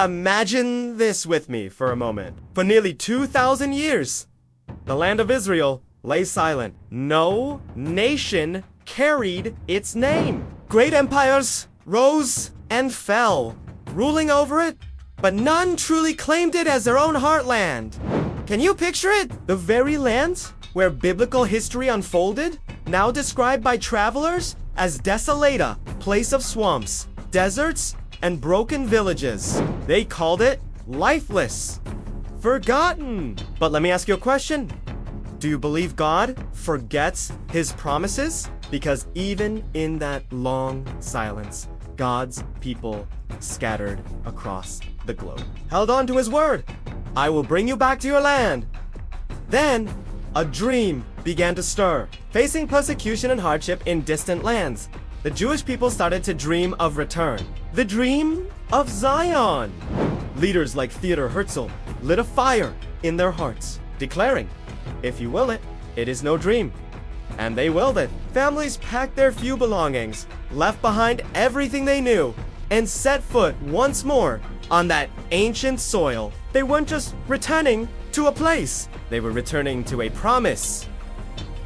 Imagine this with me for a moment. For nearly 2,000 years, the land of Israel lay silent. No nation carried its name. Great empires rose and fell, ruling over it, but none truly claimed it as their own heartland. Can you picture it? The very land where biblical history unfolded, now described by travelers as desolata, place of swamps, deserts, and broken villages. They called it lifeless, forgotten. But let me ask you a question. Do you believe God forgets his promises? Because even in that long silence, God's people scattered across the globe held on to his word. I will bring you back to your land. Then, a dream began to stir. Facing persecution and hardship in distant lands, the Jewish people started to dream of return. The dream of Zion. Leaders like Theodor Herzl lit a fire in their hearts, declaring, if you will it, it is no dream. And they willed it. Families packed their few belongings, left behind everything they knew, and set foot once more on that ancient soil. They weren't just returning to a place. They were returning to a promise.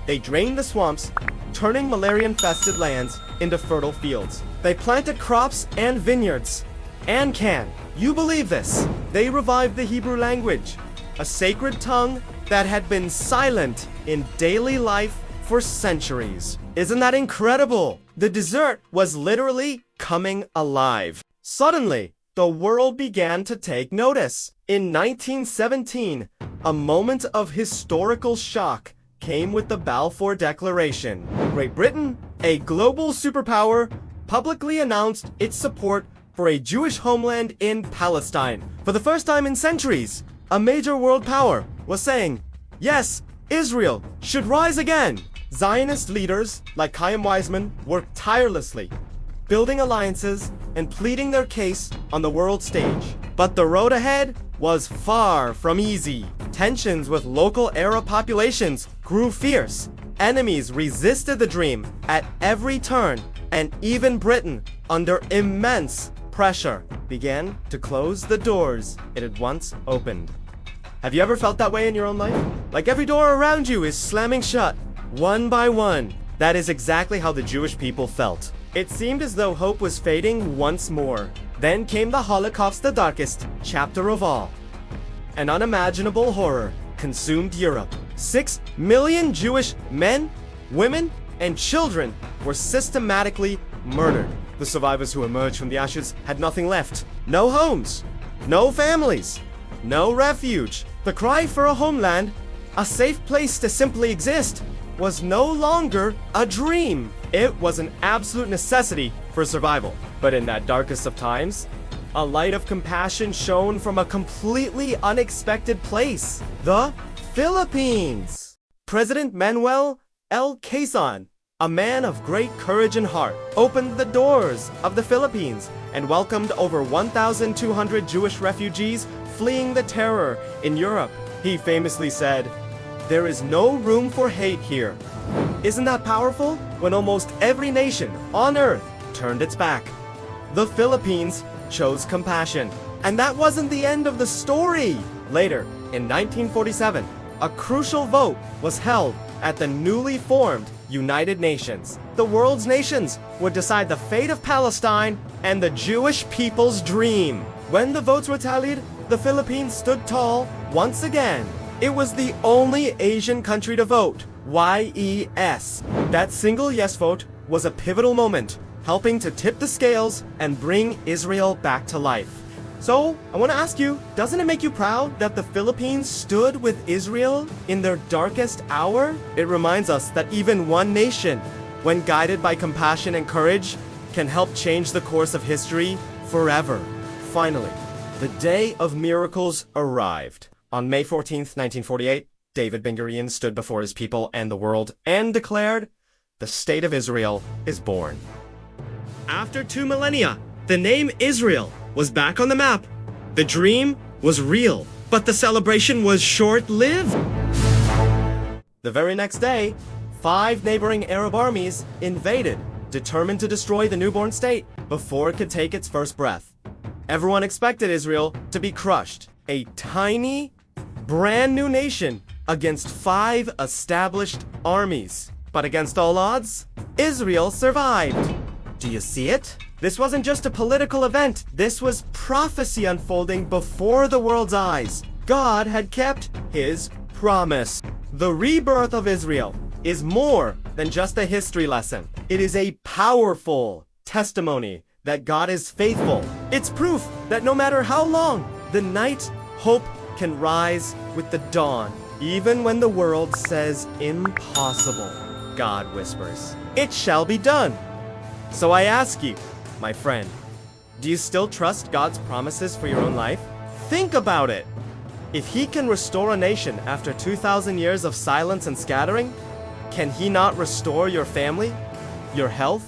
They drained the swamps, turning malaria-infested lands into fertile fields. They planted crops and vineyards. And can you believe this? They revived the Hebrew language, a sacred tongue that had been silent in daily life for centuries. Isn't that incredible? The desert was literally coming alive. Suddenly, the world began to take notice. In 1917, a moment of historical shock came with the Balfour Declaration. Great Britain, a global superpower, publicly announced its support for a Jewish homeland in Palestine. For the first time in centuries, a major world power was saying, yes, Israel should rise again. Zionist leaders like Chaim Weizmann worked tirelessly, building alliances and pleading their case on the world stage. But the road ahead was far from easy. Tensions with local Arab populations grew fierce. Enemies resisted the dream at every turn, and even Britain, under immense pressure, began to close the doors it had once opened. Have you ever felt that way in your own life? Like every door around you is slamming shut, one by one. That is exactly how the Jewish people felt. It seemed as though hope was fading once more. Then came the Holocaust, the darkest chapter of all. An unimaginable horror consumed Europe. 6 million Jewish men, women, and children were systematically murdered. The survivors who emerged from the ashes had nothing left. No homes, no families, no refuge. The cry for a homeland, a safe place to simply exist, was no longer a dream. It was an absolute necessity for survival. But in that darkest of times, a light of compassion shone from a completely unexpected place. The Philippines. President Manuel L. Quezon, a man of great courage and heart, opened the doors of the Philippines and welcomed over 1,200 Jewish refugees fleeing the terror in Europe. He famously said, "There is no room for hate here." Isn't that powerful? When almost every nation on earth turned its back, the Philippines chose compassion. And that wasn't the end of the story. Later, in 1947, a crucial vote was held at the newly formed United Nations. The world's nations would decide the fate of Palestine and the Jewish people's dream. When the votes were tallied, the Philippines stood tall once again. It was the only Asian country to vote, YES. That single yes vote was a pivotal moment, helping to tip the scales and bring Israel back to life. So, I want to ask you, doesn't it make you proud that the Philippines stood with Israel in their darkest hour? It reminds us that even one nation, when guided by compassion and courage, can help change the course of history forever. Finally, the day of miracles arrived. On May 14th, 1948, David Ben-Gurion stood before his people and the world and declared, "The state of Israel is born." After 2 millennia, the name Israel was back on the map. The dream was real, but the celebration was short-lived. The very next day, 5 neighboring Arab armies invaded, determined to destroy the newborn state before it could take its first breath. Everyone expected Israel to be crushed. A tiny, brand new nation against 5 established armies. But against all odds, Israel survived. Do you see it? This wasn't just a political event. This was prophecy unfolding before the world's eyes. God had kept his promise. The rebirth of Israel is more than just a history lesson. It is a powerful testimony that God is faithful. It's proof that no matter how long the night, hope can rise with the dawn. Even when the world says impossible, God whispers, "It shall be done." So I ask you, my friend, do you still trust God's promises for your own life? Think about it. If he can restore a nation after 2,000 years of silence and scattering, can he not restore your family, your health,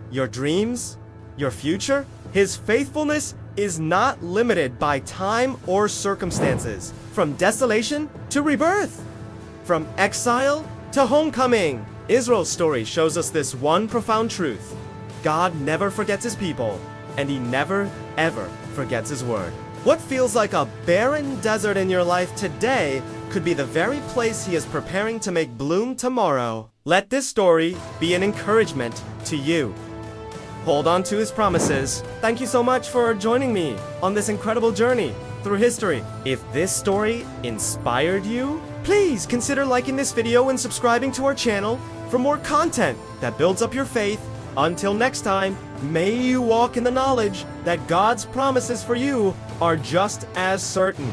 your dreams, your future? His faithfulness is not limited by time or circumstances. From desolation to rebirth, from exile to homecoming. Israel's story shows us this one profound truth. God never forgets his people, and he never, ever forgets his word. What feels like a barren desert in your life today could be the very place he is preparing to make bloom tomorrow. Let this story be an encouragement to you. Hold on to his promises. Thank you so much for joining me on this incredible journey through history. If this story inspired you, please consider liking this video and subscribing to our channel for more content that builds up your faith. Until next time, may you walk in the knowledge that God's promises for you are just as certain.